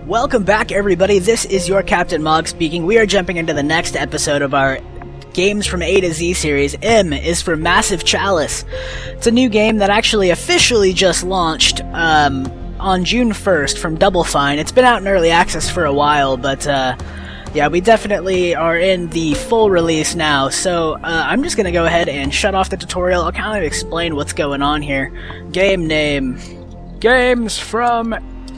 Welcome back, everybody. This is your Captain Mog speaking. We are jumping into the next episode of our Games from A to Z series. M is for Massive Chalice. It's a new game that actually officially just launched on June 1st from Double Fine. It's been out in early access for a while, but yeah, we definitely are in the full release now. So I'm just going to go ahead and shut off the tutorial. I'll kind of explain what's going on here. Game name. Games from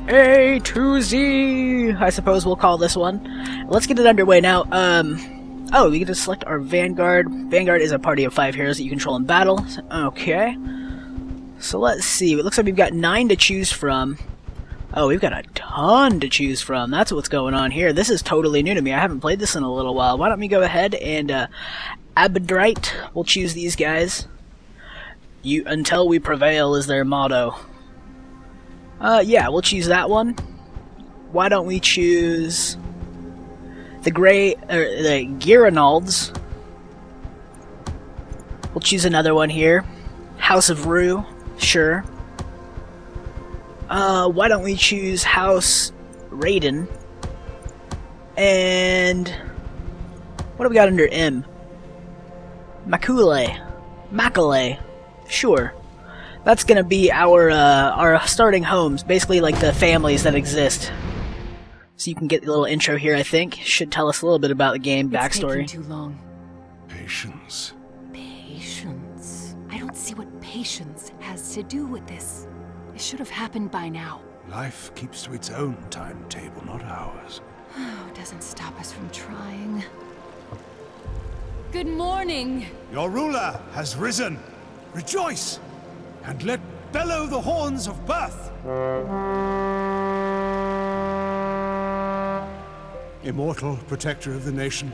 A to Z, I suppose we'll call this one. Let's get it underway now. Oh, we get to select our Vanguard. Vanguard is a party of 5 heroes that you control in battle. Okay. So let's see. It looks like we've got 9 to choose from. Oh, we've got a ton to choose from. That's what's going on here. This is totally new to me. I haven't played this in a little while. Why don't we go ahead and Abadrite. We'll choose these guys. Until we prevail is their motto. Yeah, we'll choose that one. Why don't we choose the Gironalds? We'll choose another one here. House of Rue, sure. Why don't we choose House Raiden? And what do we got under M? Makule, sure. That's gonna be our starting homes, basically like the families that exist. So you can get a little intro here, I think. Should tell us a little bit about the game backstory. It's taking too long. Patience. Patience. I don't see what patience has to do with this. It should have happened by now. Life keeps to its own timetable, not ours. Oh, doesn't stop us from trying. Good morning. Your ruler has risen. Rejoice, and let bellow the horns of birth. Immortal protector of the nation,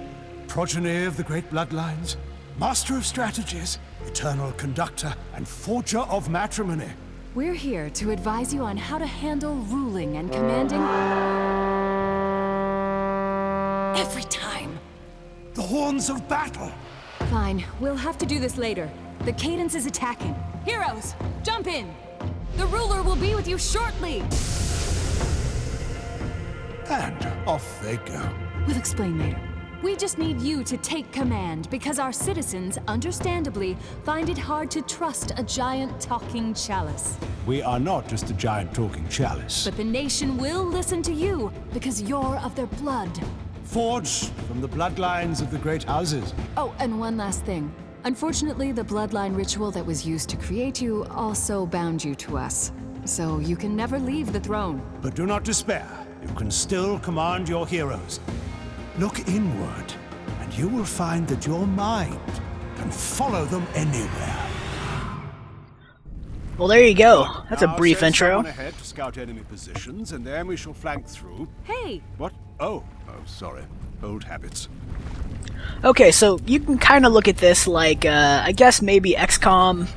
progeny of the great bloodlines, master of strategies, eternal conductor, and forger of matrimony. We're here to advise you on how to handle ruling and commanding every time. The horns of battle. Fine, we'll have to do this later. The Cadence is attacking. Heroes, jump in! The ruler will be with you shortly! And off they go. We'll explain later. We just need you to take command, because our citizens, understandably, find it hard to trust a giant talking chalice. We are not just a giant talking chalice. But the nation will listen to you, because you're of their blood. Forged from the bloodlines of the great houses. Oh, and one last thing. Unfortunately, the bloodline ritual that was used to create you also bound you to us. So you can never leave the throne. But do not despair. You can still command your heroes. Look inward, and you will find that your mind can follow them anywhere. Well, there you go. That's a brief intro. Ahead to scout enemy positions, and then we shall flank through. Hey! What? Oh, sorry. Old habits. Okay, so you can kind of look at this like, I guess maybe XCOM,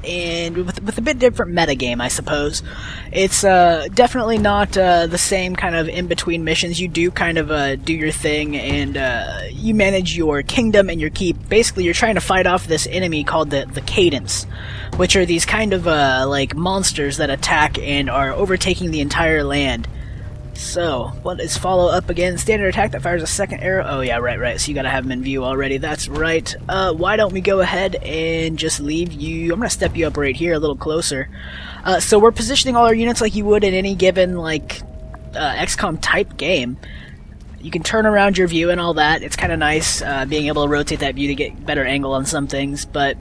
and with a bit different metagame, I suppose. It's definitely not the same kind of in-between missions. You do kind of do your thing, and you manage your kingdom and your keep. Basically, you're trying to fight off this enemy called the Cadence, which are these kind of like monsters that attack and are overtaking the entire land. So, what is follow up again? Standard attack that fires a second arrow. Oh yeah, right. So you gotta have them in view already. That's right. Why don't we go ahead and just leave you... I'm gonna step you up right here a little closer. So we're positioning all our units like you would in any given, like, XCOM type game. You can turn around your view and all that. It's kind of nice being able to rotate that view to get better angle on some things, but...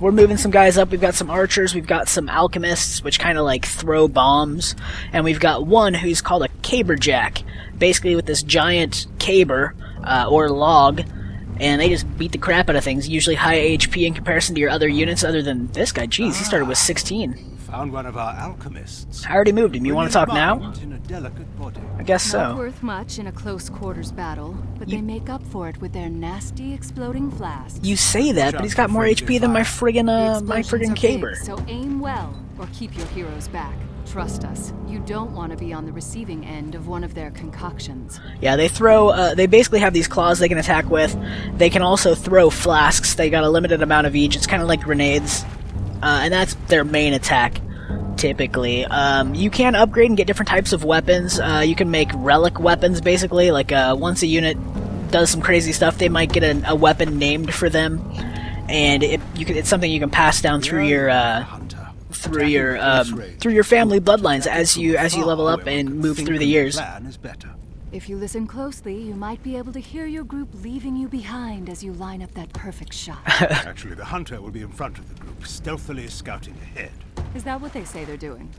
We're moving some guys up. We've got some archers, we've got some alchemists, which kind of like throw bombs, and we've got one who's called a caberjack, basically with this giant caber, or log, and they just beat the crap out of things, usually high HP in comparison to your other units, other than this guy. Jeez, he started with 16. Found one of our alchemists. I already moved him. You want to talk now? In a delicate body. I guess so. Not worth much in a close quarters battle, but they make up for it with their nasty exploding flasks. You say that, but he's got more HP than my friggin' caber. So aim well, or keep your heroes back. Trust us, you don't want to be on the receiving end of one of their concoctions. Yeah, they throw, they basically have these claws they can attack with. They can also throw flasks. They got a limited amount of each. It's kind of like grenades. And that's their main attack. typically. You can upgrade and get different types of weapons. You can make relic weapons, basically. Like, once a unit does some crazy stuff, they might get a weapon named for them. And it's something you can pass down through your family bloodlines as you level up and move through the years. If you listen closely, you might be able to hear your group leaving you behind as you line up that perfect shot. Actually, the hunter will be in front of the group, stealthily scouting ahead. Is that what they say they're doing?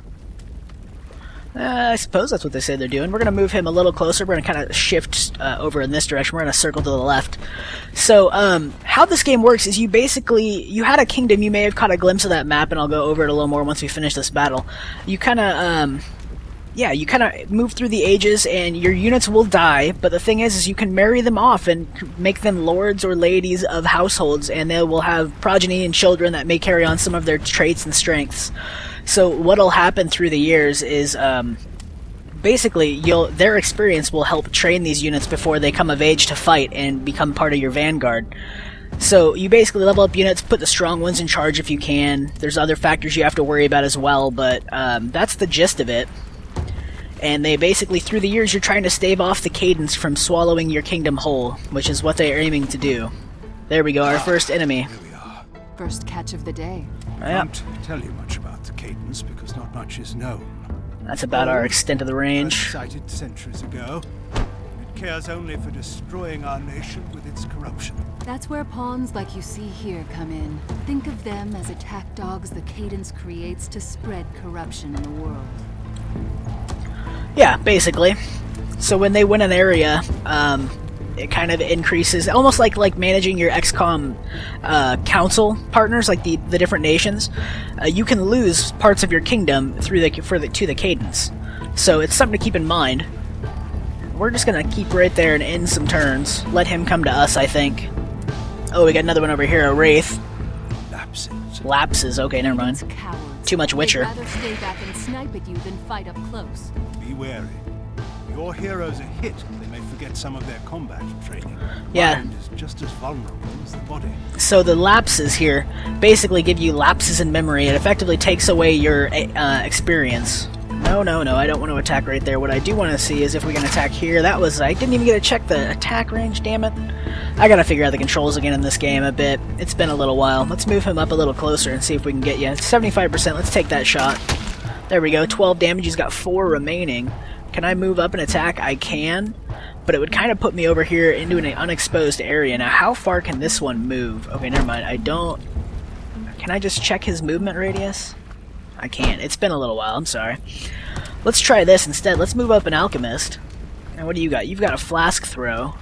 I suppose that's what they say they're doing. We're going to move him a little closer. We're going to kind of shift over in this direction. We're going to circle to the left. So, how this game works is you had a kingdom. You may have caught a glimpse of that map, and I'll go over it a little more once we finish this battle. You kind of, you kind of move through the ages, and your units will die, but the thing is you can marry them off and make them lords or ladies of households, and they will have progeny and children that may carry on some of their traits and strengths. So what'll happen through the years is, basically, their experience will help train these units before they come of age to fight and become part of your vanguard. So you basically level up units, put the strong ones in charge if you can. There's other factors you have to worry about as well, but that's the gist of it. And they basically, through the years, you're trying to stave off the Cadence from swallowing your kingdom whole, which is what they are aiming to do. There we go, our first enemy. Here we are. First catch of the day. I can't tell you much about the Cadence because not much is known. That's about our extent of the range. Sighted centuries ago. It cares only for destroying our nation with its corruption. That's where pawns like you see here come in. Think of them as attack dogs the Cadence creates to spread corruption in the world. Yeah, basically. So when they win an area, it kind of increases, almost like managing your XCOM council partners, like the different nations. You can lose parts of your kingdom to the Cadence. So it's something to keep in mind. We're just gonna keep right there and end some turns. Let him come to us, I think. Oh, we got another one over here, a Wraith. Lapses. Okay, never mind. Too much Witcher. They'd rather stay back and snipe at you than fight up close. Be wary. Your heroes are hit, they may forget some of their combat training. Yeah. Mind is just as vulnerable as the body. So the lapses here basically give you lapses in memory. It effectively takes away your experience. No, I don't want to attack right there. What I do want to see is if we can attack here. I didn't even get to check the attack range, damn it. I gotta figure out the controls again in this game a bit. It's been a little while. Let's move him up a little closer and see if we can get you. 75%, let's take that shot. There we go, 12 damage, he's got 4 remaining. Can I move up and attack? I can, but it would kind of put me over here into an unexposed area. Now, how far can this one move? Okay, never mind, I don't... Can I just check his movement radius? I can't. It's been a little while, I'm sorry. Let's try this instead. Let's move up an Alchemist. And what do you got? You've got a Flask Throw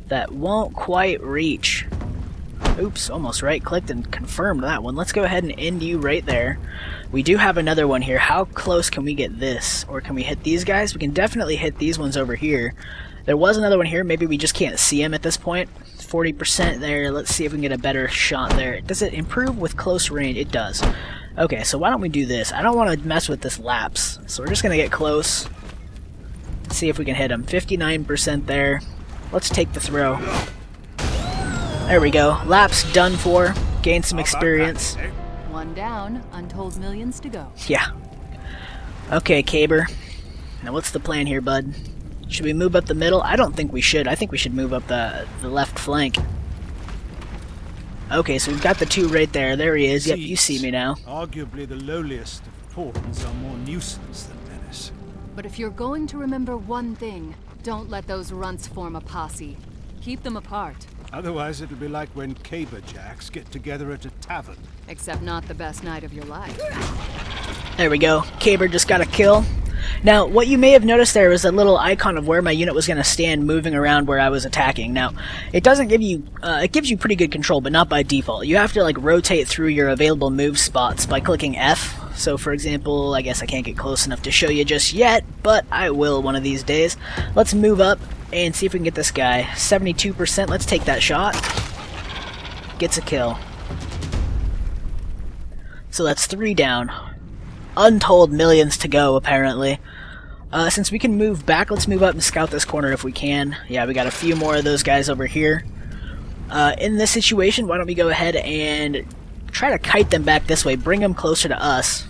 that won't quite reach. Oops, almost right-clicked and confirmed that one. Let's go ahead and end you right there. We do have another one here. How close can we get this? Or can we hit these guys? We can definitely hit these ones over here. There was another one here. Maybe we just can't see him at this point. 40% there. Let's see if we can get a better shot there. Does it improve with close range? It does. Okay, so why don't we do this? I don't want to mess with this lapse. So we're just going to get close. See if we can hit him. 59% there. Let's take the throw. There we go. Lapse done for. Gain some experience. One down, untold millions to go. Yeah. Okay, Caber. Now what's the plan here, bud? Should we move up the middle? I don't think we should. I think we should move up the left flank. Okay, so we've got the 2 right there. There he is. Yep, you see me now. Arguably the lowliest of pawns are more nuisance than menace. But if you're going to remember one thing, don't let those runts form a posse. Keep them apart. Otherwise it'll be like when caber jacks get together at a tavern. Except not the best night of your life. There we go. Caber just got a kill. Now, what you may have noticed there was a little icon of where my unit was going to stand moving around where I was attacking. Now, it doesn't give you, it gives you pretty good control, but not by default. You have to, like, rotate through your available move spots by clicking F. So, for example, I guess I can't get close enough to show you just yet, but I will one of these days. Let's move up and see if we can get this guy. 72%, let's take that shot. Gets a kill. So that's 3 down. Untold millions to go, apparently. Since we can move back, let's move up and scout this corner if we can. Yeah, we got a few more of those guys over here. In this situation, why don't we go ahead and try to kite them back this way, bring them closer to us.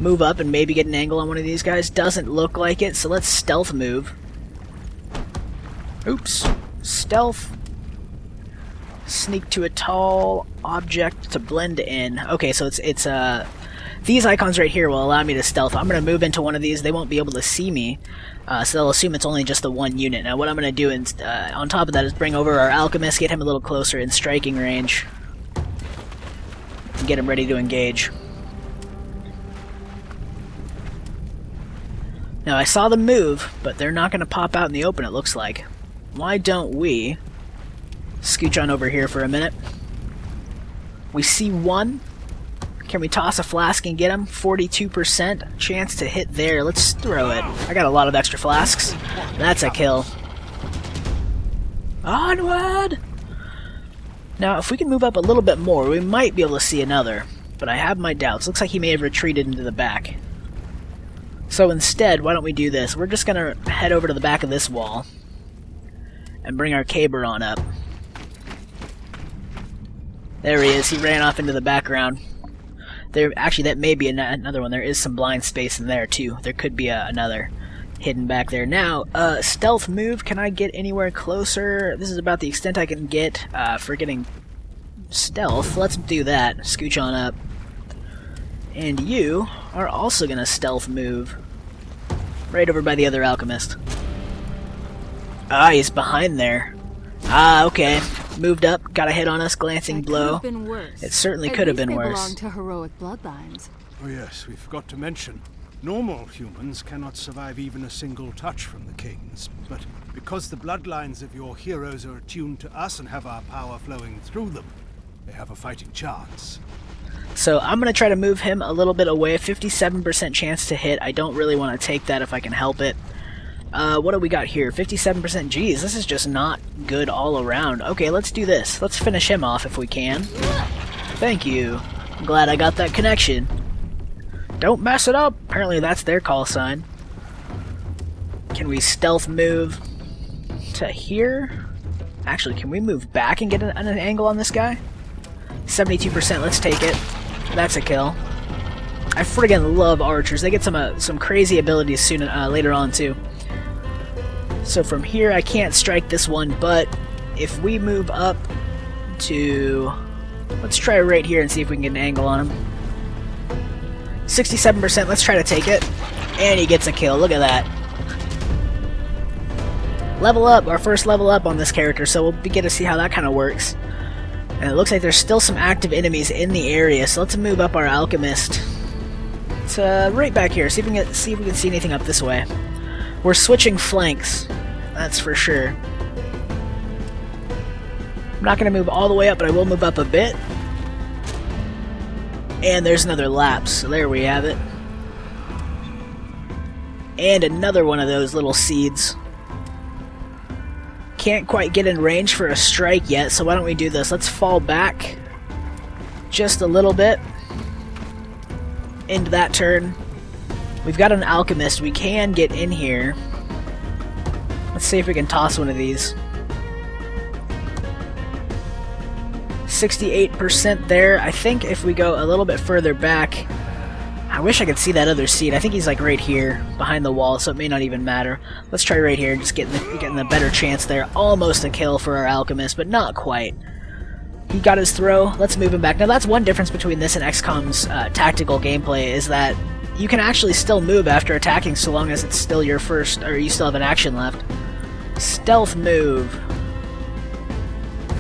move up and maybe get an angle on one of these guys. Doesn't look like it, so let's stealth move. Oops. Stealth. Sneak to a tall object to blend in. Okay, so it's these icons right here will allow me to stealth. I'm going to move into one of these. They won't be able to see me, so they'll assume it's only just the one unit. Now what I'm going to do on top of that is bring over our alchemist, get him a little closer in striking range, and get him ready to engage. Now I saw them move, but they're not going to pop out in the open, it looks like. Why don't we scooch on over here for a minute? We see one. Can we toss a flask and get him? 42% chance to hit there. Let's throw it. I got a lot of extra flasks. That's a kill. Onward! Now, if we can move up a little bit more, we might be able to see another. But I have my doubts. Looks like he may have retreated into the back. So instead, why don't we do this? We're just going to head over to the back of this wall and bring our caber on up. There he is. He ran off into the background. Actually, that may be another one. There is some blind space in there, too. There could be another hidden back there. Now, stealth move. Can I get anywhere closer? This is about the extent I can get for getting stealth. Let's do that. Scooch on up. And you are also going to stealth move right over by the other alchemist. Ah, he's behind there. Ah, okay. Moved up, got a hit on us, glancing blow. It certainly could have been worse. Belong to heroic bloodlines. Oh yes, we forgot to mention. Normal humans cannot survive even a single touch from the kings, but because the bloodlines of your heroes are attuned to us and have our power flowing through them, they have a fighting chance. So I'm going to try to move him a little bit away. 57% chance to hit. I don't really want to take that if I can help it. What do we got here? 57%. Geez, this is just not good all around. Okay, let's do this. Let's finish him off if we can. Thank you. I'm glad I got that connection. Don't mess it up. Apparently that's their call sign. Can we stealth move to here? Actually, can we move back and get an angle on this guy? 72%. Let's take it. That's a kill. I friggin' love archers. They get some crazy abilities soon later on too. So from here, I can't strike this one, but if we move up to... Let's try right here and see if we can get an angle on him. 67%, let's try to take it. And he gets a kill, look at that. Level up, our first level up on this character, so we'll begin to see how that kind of works. And it looks like there's still some active enemies in the area, so let's move up our alchemist. It's right back here, see if we can see anything up this way. We're switching flanks, that's for sure. I'm not going to move all the way up, but I will move up a bit. And there's another lapse, so there we have it. And another one of those little seeds. Can't quite get in range for a strike yet, so why don't we do this? Let's fall back just a little bit into that turn. We've got an alchemist. We can get in here. Let's see if we can toss one of these. 68% there. I think if we go a little bit further back... I wish I could see that other seed. I think he's like right here, behind the wall, so it may not even matter. Let's try right here, just getting the better chance there. Almost a kill for our alchemist, but not quite. He got his throw. Let's move him back. Now that's one difference between this and XCOM's tactical gameplay, is that you can actually still move after attacking so long as it's still your first, or you still have an action left. Stealth move.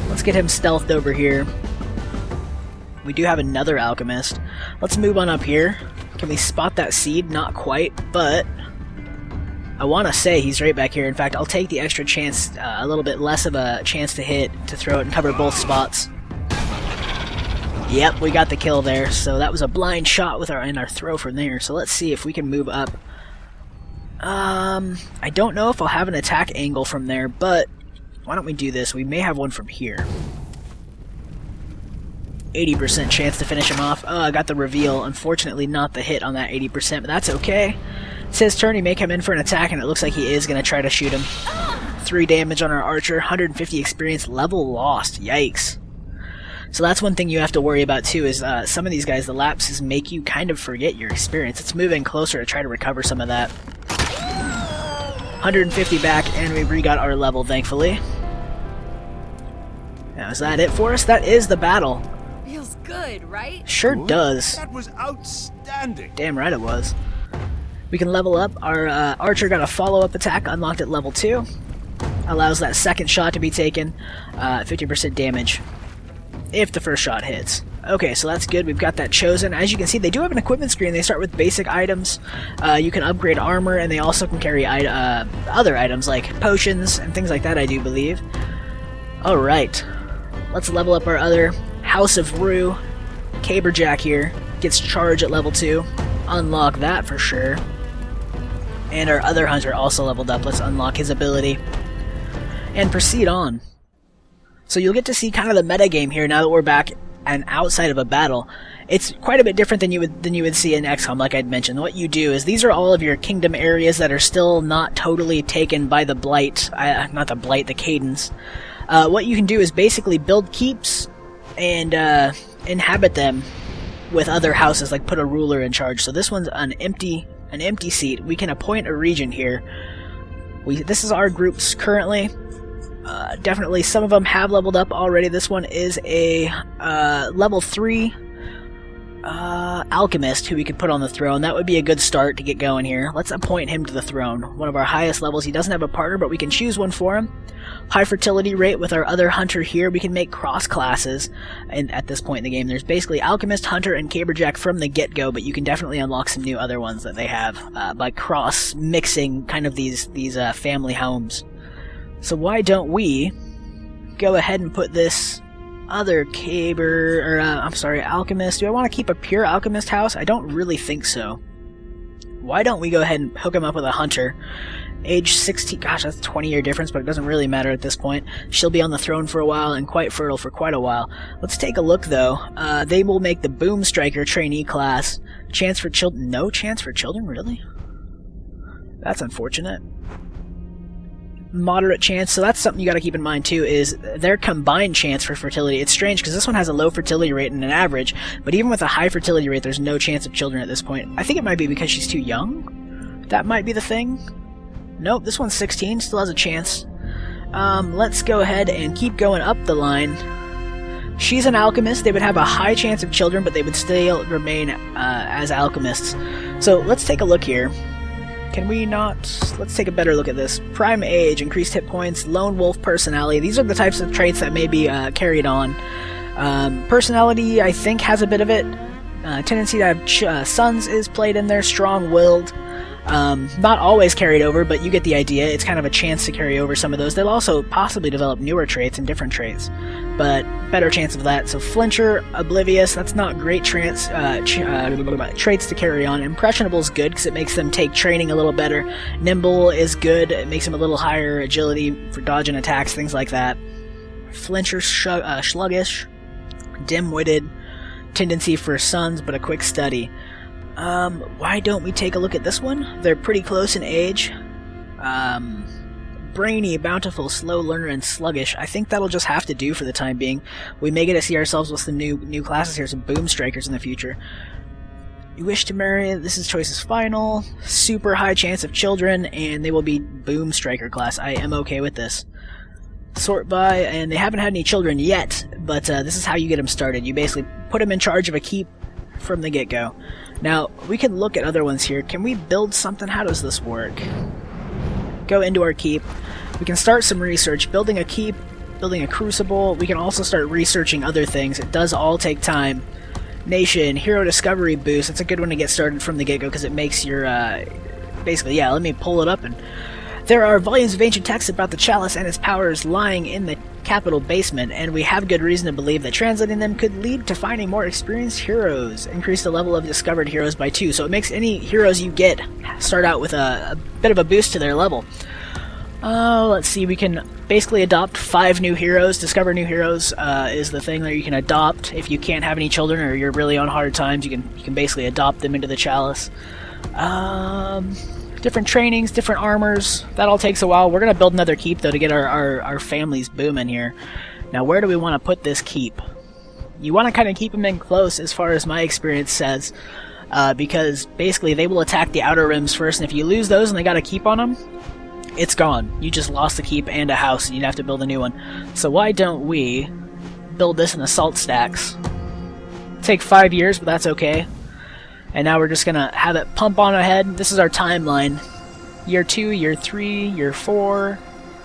Let's get him stealthed over here. We do have another alchemist. Let's move on up here. Can we spot that seed? Not quite, but I want to say he's right back here. In fact, I'll take the extra chance, a little bit less of a chance to hit, to throw it and cover both spots. Yep, we got the kill there. So that was a blind shot with our throw from there. So let's see if we can move up. I don't know if I'll have an attack angle from there, but why don't we do this? We may have one from here. 80% chance to finish him off. Oh, I got the reveal. Unfortunately, not the hit on that 80%, but that's okay. It's his turn. He may come in for an attack, and it looks like he is going to try to shoot him. 3 damage on our archer. 150 experience. Level lost. Yikes. So that's one thing you have to worry about too, is some of these guys, the lapses make you kind of forget your experience. It's moving closer to try to recover some of that. 150 back, and we re-got our level, thankfully. Now, is that it for us? That is the battle. Feels good, right? Sure Good? does. That was outstanding. Damn right it was. We can level up. Our archer got a follow-up attack unlocked at level 2. Allows that second shot to be taken. 50% damage if the first shot hits. Okay, so that's good. We've got that chosen. As you can see, they do have an equipment screen. They start with basic items. You can upgrade armor, and they also can carry other items like potions and things like that, I do believe. Alright. Let's level up our other House of Rue. Caberjack here gets charge at level 2. Unlock that for sure. And our other hunter also leveled up. Let's unlock his ability. And proceed on. So you'll get to see kind of the metagame here now that we're back and outside of a battle. It's quite a bit different than you would see in XCOM, like I'd mentioned. What you do is these are all of your kingdom areas that are still not totally taken by the Blight, not the Blight, the Cadence. What you can do is basically build keeps and inhabit them with other houses, like put a ruler in charge. So this one's an empty seat. We can appoint a region here. This is our groups currently. Definitely some of them have leveled up already. This one is a level 3 alchemist who we could put on the throne. That would be a good start to get going here. Let's appoint him to the throne. One of our highest levels. He doesn't have a partner, but we can choose one for him. High fertility rate with our other hunter here. We can make cross classes, and at this point in the game there's basically alchemist, hunter, and caberjack from the get-go, but you can definitely unlock some new other ones that they have by cross mixing kind of these family homes. So why don't we go ahead and put this other alchemist. Do I want to keep a pure alchemist house? I don't really think so. Why don't we go ahead and hook him up with a hunter? Age 16, gosh, that's a 20-year difference, but it doesn't really matter at this point. She'll be on the throne for a while and quite fertile for quite a while. Let's take a look, though. They will make the Boom Striker trainee class. Chance for children? No chance for children, really? That's unfortunate. Moderate chance, so that's something you got to keep in mind too, is their combined chance for fertility. It's strange because this one has a low fertility rate and an average, but even with a high fertility rate there's no chance of children at this point. I think it might be because she's too young. That might be the thing. Nope, this one's 16, still has a chance. Let's go ahead and keep going up the line. She's an alchemist. They would have a high chance of children, but they would still remain as alchemists. So let's take a look here. Can we not? Let's take a better look at this. Prime age, increased hit points, lone wolf personality. These are the types of traits that may be carried on. Personality, I think, has a bit of it. Tendency to have sons is played in there. Strong-willed. Not always carried over, but you get the idea. It's kind of a chance to carry over some of those. They'll also possibly develop newer traits and different traits, but better chance of that. So Flincher, Oblivious, that's not great traits to carry on. Impressionable is good because it makes them take training a little better. Nimble is good. It makes them a little higher agility for dodging attacks, things like that. Flincher, sluggish. Dim-witted. Tendency for sons, but a quick study. Why don't we take a look at this one? They're pretty close in age. Brainy, bountiful, slow learner, and sluggish. I think that'll just have to do for the time being. We may get to see ourselves with some new classes here, some Boom Strikers in the future. You wish to marry, this is choice is final. Super high chance of children, and they will be Boom Striker class. I am okay with this. Sort by, and they haven't had any children yet, but this is how you get them started. You basically put them in charge of a keep from the get-go. Now, we can look at other ones here. Can we build something? How does this work? Go into our keep. We can start some research. Building a keep, building a crucible. We can also start researching other things. It does all take time. Nation, hero discovery boost. That's a good one to get started from the get-go because it makes your, basically, yeah, let me pull it up. And there are volumes of ancient texts about the chalice and its powers lying in the capital basement, and we have good reason to believe that translating them could lead to finding more experienced heroes. Increase the level of discovered heroes by 2, so it makes any heroes you get start out with a bit of a boost to their level. Let's see, we can basically adopt 5 new heroes. Discover new heroes is the thing that you can adopt if you can't have any children or you're really on hard times. You can basically adopt them into the chalice. Different trainings, different armors. That all takes a while. We're going to build another keep, though, to get our families booming here. Now, where do we want to put this keep? You want to kind of keep them in close, as far as my experience says, because basically they will attack the outer rims first, and if you lose those and they got a keep on them, it's gone. You just lost the keep and a house, and you'd have to build a new one. So why don't we build this in assault stacks? Take 5 years, but that's okay. And now we're just gonna have it pump on ahead. This is our timeline. Year 2, Year 3, Year 4,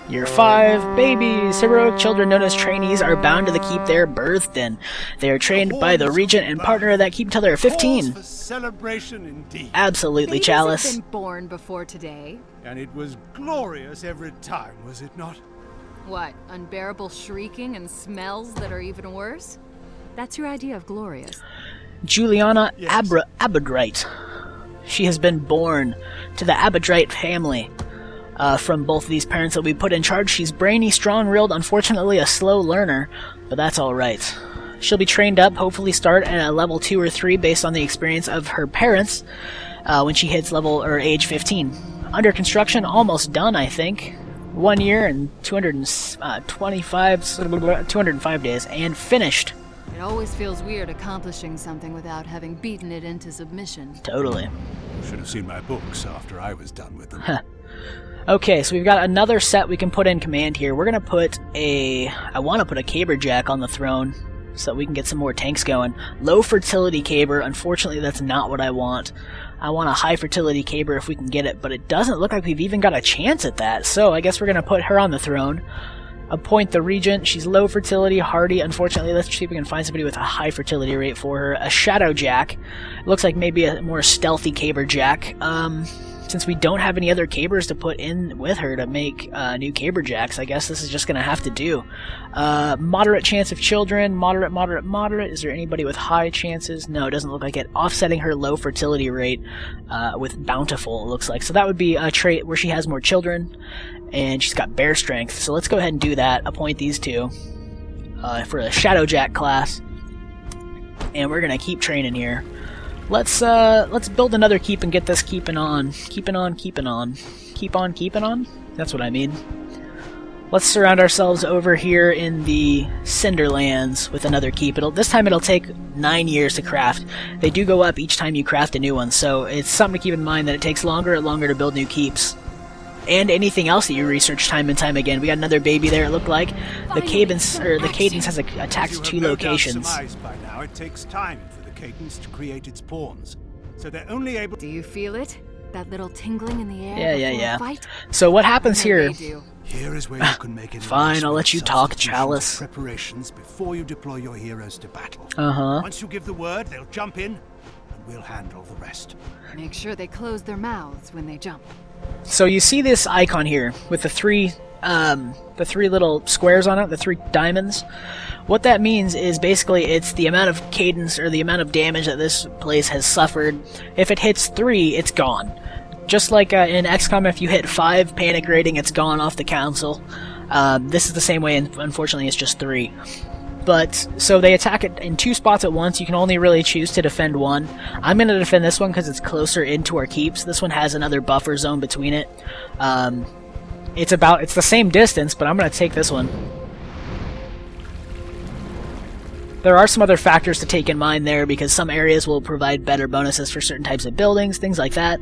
Year 5. Babies! Heroic children known as trainees are bound to the keep they are birthed in. They are trained by the regent and partner of that keep until they are 15. For celebration indeed. Absolutely, Babies Chalice. have been born before today. And it was glorious every time, was it not? What, unbearable shrieking and smells that are even worse? That's your idea of glorious. Juliana Yes. Abadrite. She has been born to the Abadrite family from both of these parents that we put in charge. She's brainy, strong-willed, unfortunately a slow learner, but that's alright. She'll be trained up, hopefully start at a level 2 or 3 based on the experience of her parents when she hits level or age 15. Under construction, almost done, I think. 1 year and 205 days, and finished. It always feels weird accomplishing something without having beaten it into submission. Totally. You should have seen my books after I was done with them. Okay, so we've got another set we can put in command here. We're gonna put I want to put a Caber Jack on the throne so that we can get some more tanks going. Low fertility Caber, unfortunately that's not what I want. I want a high fertility Caber if we can get it, but it doesn't look like we've even got a chance at that, so I guess we're gonna put her on the throne. Appoint the regent. She's low fertility, hardy. Unfortunately, let's see if we can find somebody with a high fertility rate for her. A Shadow Jack. Looks like maybe a more stealthy Caber Jack. Since we don't have any other Cabers to put in with her to make new Caber Jacks, I guess this is just going to have to do. Moderate chance of children. Moderate, moderate, moderate. Is there anybody with high chances? No, it doesn't look like it. Offsetting her low fertility rate with Bountiful, it looks like. So that would be a trait where she has more children. And she's got bear strength, so let's go ahead and do that. Appoint these two for the Shadow Jack class, and we're gonna keep training here. Let's build another keep and get this keeping on, keeping on, keeping on, keep on, keeping on. That's what I mean. Let's surround ourselves over here in the Cinderlands with another keep. This time it'll take 9 years to craft. They do go up each time you craft a new one, so it's something to keep in mind that it takes longer and longer to build new keeps. And anything else that you research time and time again. We got another baby there, it looked like. The Cadence has attacked 2 locations. By now, it takes time for the Cadence to create its pawns. So they're only able Do you feel it? That little tingling in the air before a fight? So what happens here? Here is where you can make an Fine, I'll let you talk, Chalice. Preparations before you deploy your heroes to battle. Once you give the word, they'll jump in, and we'll handle the rest. Make sure they close their mouths when they jump. So you see this icon here with the three little squares on it, the 3 diamonds. What that means is basically it's the amount of cadence or the amount of damage that this place has suffered. If it hits 3, it's gone. Just like in XCOM, if you hit 5, panic rating, it's gone off the council. This is the same way, and unfortunately it's just 3. But, so they attack it in 2 spots at once. You can only really choose to defend 1. I'm going to defend this one because it's closer into our keeps. This one has another buffer zone between it. It's the same distance, but I'm going to take this one. There are some other factors to take in mind there, because some areas will provide better bonuses for certain types of buildings, things like that.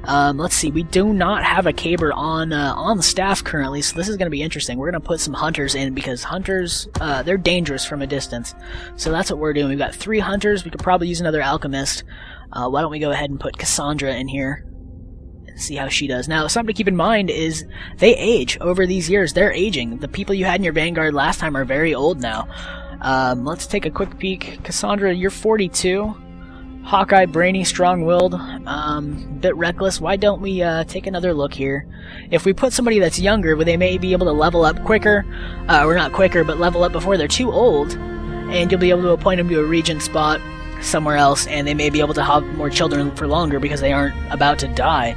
Let's see, we do not have a Caber on the staff currently, so this is going to be interesting. We're going to put some hunters in, because hunters, they're dangerous from a distance. So that's what we're doing. We've got 3 hunters. We could probably use another alchemist. Why don't we go ahead and put Cassandra in here and see how she does. Now, something to keep in mind is they age over these years. They're aging. The people you had in your vanguard last time are very old now. Let's take a quick peek. Cassandra, you're 42. Hawkeye, brainy, strong-willed, bit reckless. Why don't we take another look here? If we put somebody that's younger, they may be able to level up quicker, or not quicker, but level up before they're too old, and you'll be able to appoint them to a regent spot somewhere else, and they may be able to have more children for longer because they aren't about to die.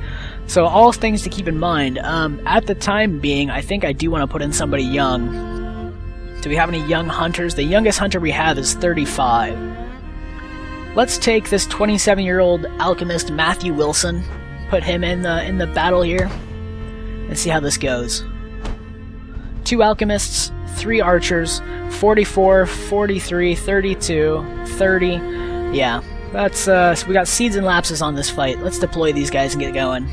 So all things to keep in mind. At the time being, I think I do want to put in somebody young. Do we have any young hunters? The youngest hunter we have is 35. Let's take this 27-year-old alchemist Matthew Wilson, put him in the battle here, and see how this goes. 2 alchemists, 3 archers, 44, 43, 32, 30. Yeah, that's so we got seeds and lapses on this fight. Let's deploy these guys and get going.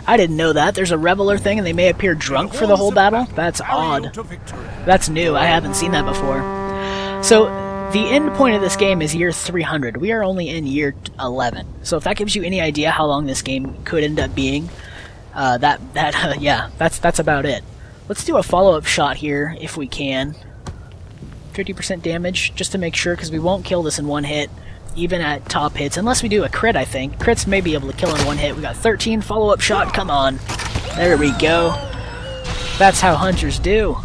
I didn't know that. There's a reveler thing and they may appear drunk for the whole battle. That's odd. That's new. I haven't seen that before. So, the end point of this game is year 300. We are only in year 11. So if that gives you any idea how long this game could end up being, yeah, that's about it. Let's do a follow-up shot here if we can. 50% damage, just to make sure, because we won't kill this in one hit, even at top hits, unless we do a crit, I think. Crits may be able to kill in one hit. We got 13, follow-up shot, come on. There we go. That's how hunters do.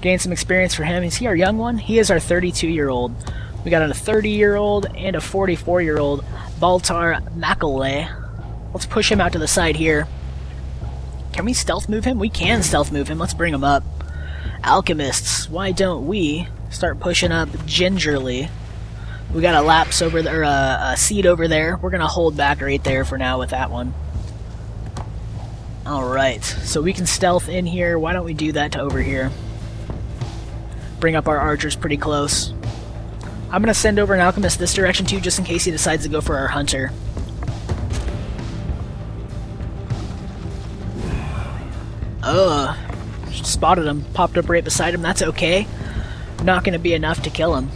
Gain some experience for him. Is he our young one? He is our 32-year-old. We got a 30-year-old and a 44-year-old Baltar Macaulay. Let's push him out to the side here. Can we stealth move him? We can stealth move him. Let's bring him up. Alchemists, why don't we start pushing up gingerly? We got a lapse over there, a seed over there. We're gonna hold back right there for now with that one. Alright, so we can stealth in here. Why don't we do that to over here? Bring up our archers pretty close. I'm gonna send over an alchemist this direction too, just in case he decides to go for our hunter. Spotted him, popped up right beside him. That's okay. Not gonna be enough to kill him.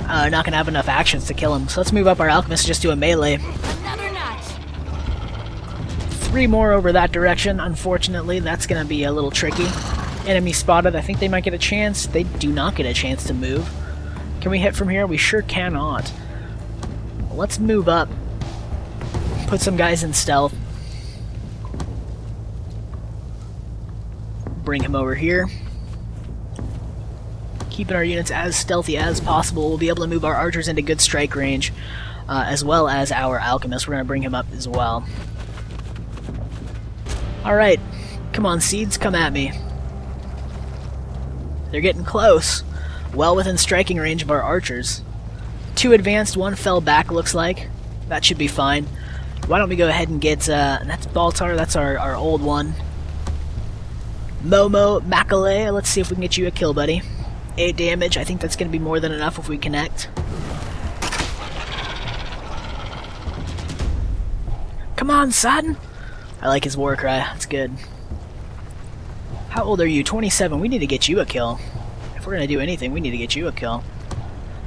Not gonna have enough actions to kill him. So let's move up our alchemist and just do a melee. Another notch. 3 more over that direction. Unfortunately, that's gonna be a little tricky. Enemy spotted. I think they might get a chance. They do not get a chance to move. Can we hit from here? We sure cannot. Let's move up. Put some guys in stealth. Bring him over here. Keeping our units as stealthy as possible. We'll be able to move our archers into good strike range, as well as our alchemist. We're going to bring him up as well. Alright. Come on, seeds. Come at me. They're getting close. Well within striking range of our archers. 2 advanced, 1 fell back, looks like. That should be fine. Why don't we go ahead and get... that's Baltar. That's our old one. Momo Macaulay. Let's see if we can get you a kill, buddy. 8 damage. I think that's going to be more than enough if we connect. Come on, son! I like his war cry. That's good. How old are you? 27. We need to get you a kill. If we're going to do anything, we need to get you a kill.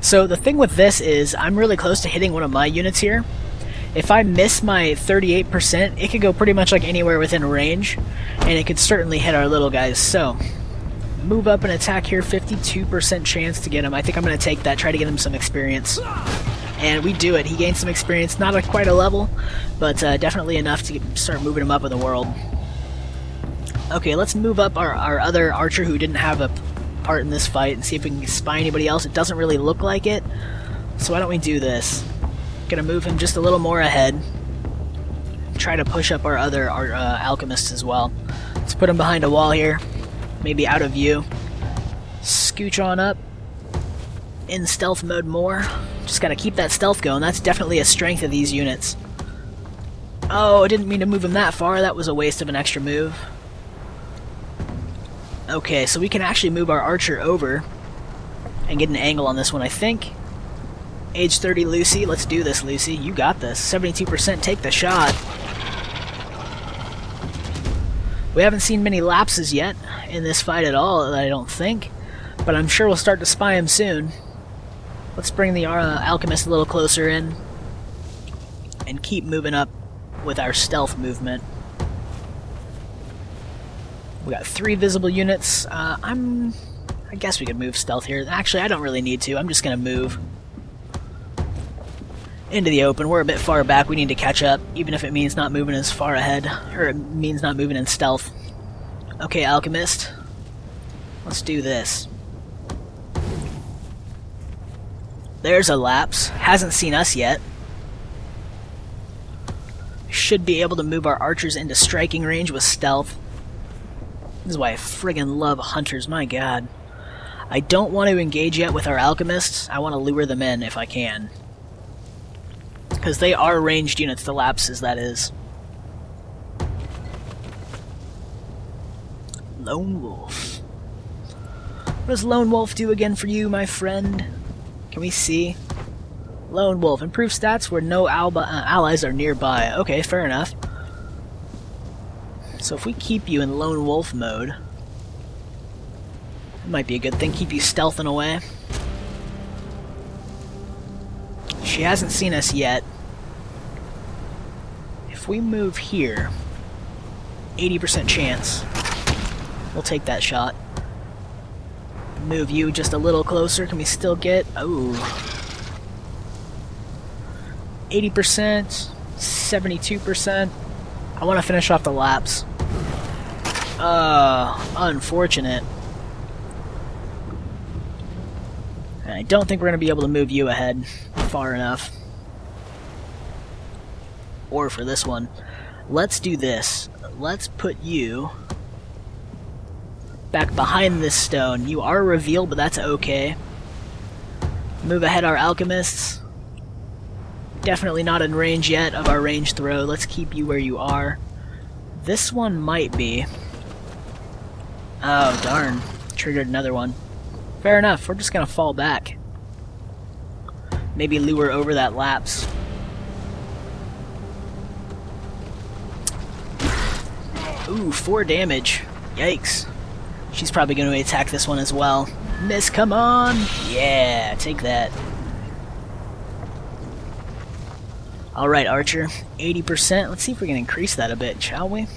So the thing with this is I'm really close to hitting one of my units here. If I miss my 38%, it could go pretty much like anywhere within range, and it could certainly hit our little guys. So, move up and attack here, 52% chance to get him. I think I'm going to take that, try to get him some experience. And we do it. He gains some experience, not at quite a level, but definitely enough to start moving him up in the world. Okay, let's move up our other archer who didn't have a part in this fight and see if we can spy anybody else. It doesn't really look like it, so why don't we do this? Gonna move him just a little more ahead. Try to push up our other alchemists as well. Let's put him behind a wall here. Maybe out of view. Scooch on up. In stealth mode more. Just gotta keep that stealth going. That's definitely a strength of these units. Oh, I didn't mean to move him that far. That was a waste of an extra move. Okay, so we can actually move our archer over and get an angle on this one, I think. Age 30 Lucy, let's do this, Lucy. You got this. 72%, take the shot. We haven't seen many lapses yet in this fight at all, I don't think. But I'm sure we'll start to spy him soon. Let's bring the alchemist a little closer in. And keep moving up with our stealth movement. We got 3 visible units. I guess we could move stealth here. Actually, I don't really need to. I'm just going to move into the open. We're a bit far back. We need to catch up, even if it means not moving as far ahead, or it means not moving in stealth. Okay, alchemist. Let's do this. There's a lapse. Hasn't seen us yet. Should be able to move our archers into striking range with stealth. This is why I friggin' love hunters, my god. I don't want to engage yet with our alchemists. I want to lure them in if I can. Because they are ranged units, the lapses, that is. Lone Wolf. What does Lone Wolf do again for you, my friend? Can we see? Lone Wolf. Improve stats where no allies are nearby. Okay, fair enough. So if we keep you in Lone Wolf mode, it might be a good thing. Keep you stealthing away. She hasn't seen us yet. If we move here, 80% chance. We'll take that shot. Move you just a little closer. Can we still get... Oh. 80%, 72%. I want to finish off the laps. Unfortunate. I don't think we're going to be able to move you ahead far enough. Or for this one. Let's do this. Let's put you back behind this stone. You are revealed, but that's okay. Move ahead our alchemists. Definitely not in range yet of our range throw. Let's keep you where you are. This one might be. Oh, darn. Triggered another one. Fair enough. We're just going to fall back. Maybe lure over that lapse. Ooh, 4 damage. Yikes. She's probably going to attack this one as well. Miss, come on! Yeah, take that. Alright, Archer. 80%. Let's see if we can increase that a bit, shall we?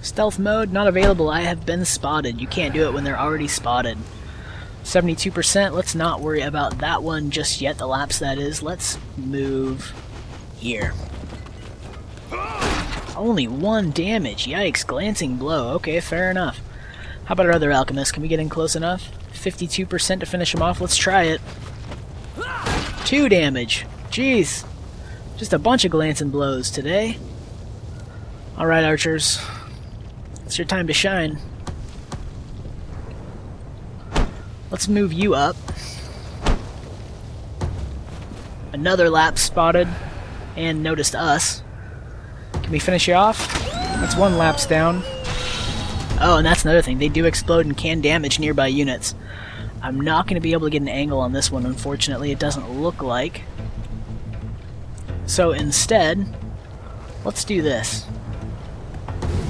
Stealth mode, not available. I have been spotted. You can't do it when they're already spotted. 72%. Let's not worry about that one just yet. The lapse, that is. Let's move here. Only 1 damage. Yikes. Glancing blow. Okay, fair enough. How about our other alchemist? Can we get in close enough? 52% to finish him off. Let's try it. 2 damage. Jeez. Just a bunch of glancing blows today. Alright, archers. It's your time to shine. Let's move you up. Another lapse spotted and noticed us. Can we finish you off? That's 1 lapse down. Oh, and that's another thing. They do explode and can damage nearby units. I'm not going to be able to get an angle on this one, unfortunately. It doesn't look like. So instead, let's do this.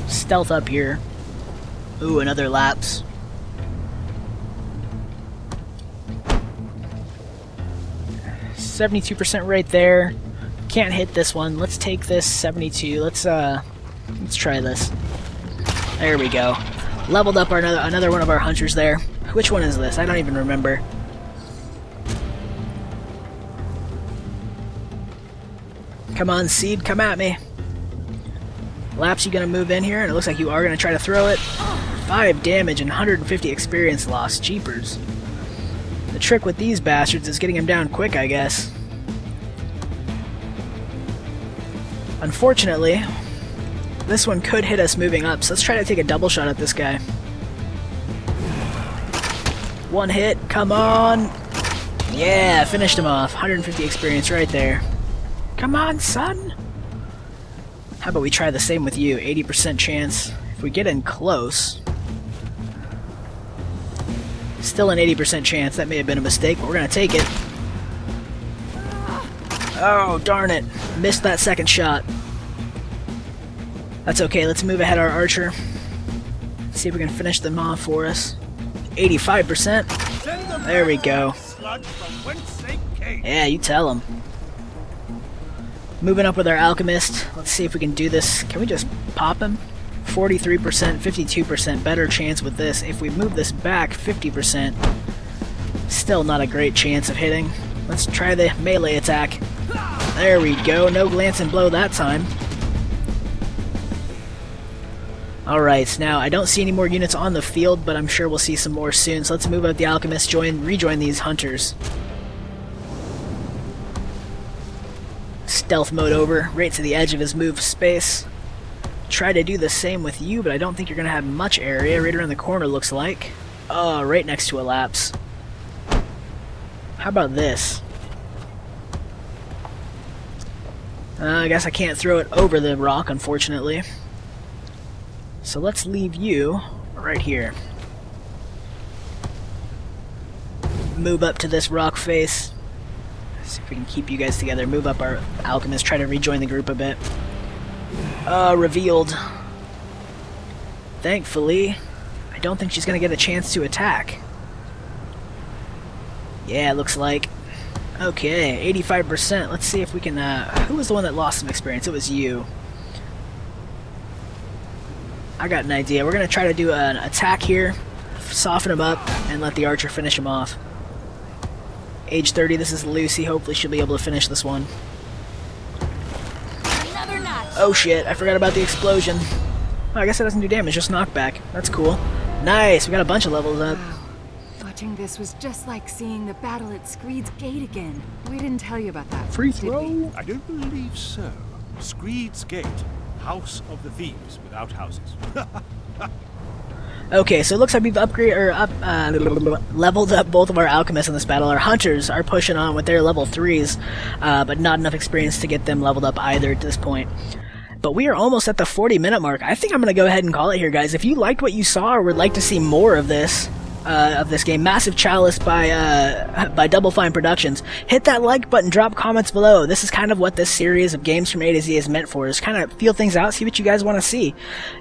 Stealth up here. Ooh, another lapse. %, right there. Can't hit this one. Let's take this 72. Let's try this. There we go. Leveled up our another one of our hunters there. Which one is this? I don't even remember. Come on, Seed, come at me. Lapse, you gonna move in here? And it looks like you are gonna try to throw it. 5 damage and 150 experience loss. Jeepers. The trick with these bastards is getting him down quick, I guess. Unfortunately, this one could hit us moving up, so let's try to take a double shot at this guy. 1 hit, come on! Yeah, finished him off. 150 experience right there. Come on, son! How about we try the same with you? 80% chance. If we get in close... Still an 80% chance. That may have been a mistake, but we're gonna take it. Oh, darn it. Missed that second shot. That's okay, let's move ahead our archer. See if we can finish them off for us. 85%. There we go. Yeah, you tell them. Moving up with our alchemist. Let's see if we can do this. Can we just pop him? 43%, 52% better chance with this. If we move this back 50%, still not a great chance of hitting. Let's try the melee attack. There we go. No glance and blow that time. Alright, now I don't see any more units on the field, but I'm sure we'll see some more soon. So let's move out the alchemist, rejoin these hunters. Stealth mode over, right to the edge of his move space. Try to do the same with you, but I don't think you're going to have much area. Right around the corner, looks like. Oh, right next to a lapse. How about this? I guess I can't throw it over the rock, unfortunately. So let's leave you right here. Move up to this rock face. See if we can keep you guys together. Move up our alchemist. Try to rejoin the group a bit. Revealed. Thankfully, I don't think she's going to get a chance to attack. Yeah, it looks like. Okay, 85%. Let's see if we can... who was the one that lost some experience? It was you. I got an idea. We're going to try to do an attack here. Soften him up and let the archer finish him off. Age 30, this is Lucy. Hopefully she'll be able to finish this one. Another notch. Oh shit, I forgot about the explosion. Oh, I guess it doesn't do damage, just knockback. That's cool. Nice, we got a bunch of levels up. Wow. Watching this was just like seeing the battle at Screed's Gate again. We didn't tell you about that. Free did we? throw. I don't believe so. Screed's Gate, House of the Thieves without houses. Okay, so it looks like we've leveled up both of our alchemists in this battle. Our hunters are pushing on with their level 3s, but not enough experience to get them leveled up either at this point. But we are almost at the 40-minute mark. I think I'm going to go ahead and call it here, guys. If you liked what you saw or would like to see more of this game, Massive Chalice by Double Fine Productions, hit that like button, drop comments below. This is kind of what this series of games from A to Z is meant for, is kind of feel things out, see what you guys want to see.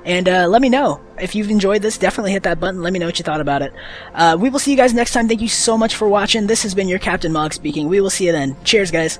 And let me know. If you've enjoyed this, definitely hit that button. Let me know what you thought about it. We will see you guys next time. Thank you so much for watching. This has been your Captain Mog speaking. We will see you then. Cheers, guys.